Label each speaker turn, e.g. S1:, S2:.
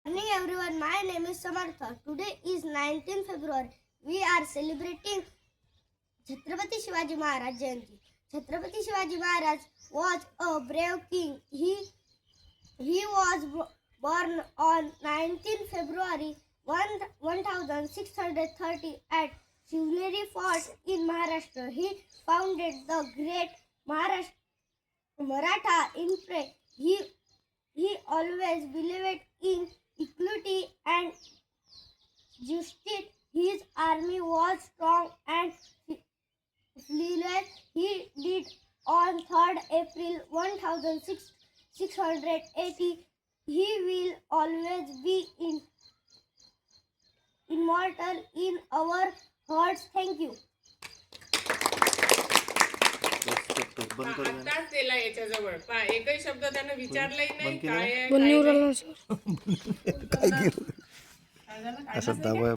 S1: Morning everyone, my name is Samartha. Today is 19th February. We are celebrating Chhatrapati Shivaji Maharaj Jayanti. Chhatrapati Shivaji Maharaj was a brave king. He was born on 19th February 1630 at Shivneri Fort in Maharashtra. He founded the great Maratha Empire. He always believed in equality and justice. His army was strong and fearless. He died on 3rd April 1680. He will always be immortal in our hearts. Thank you.
S2: आताच दिला याच्याजवळ पहा एकही शब्द त्यानं विचारलाही नाही काय आहे,
S3: बोलणे
S2: काय
S3: उराला
S2: नाही.
S3: सर
S2: काय झालं? काय
S4: असं
S2: नसेल?
S4: दाबा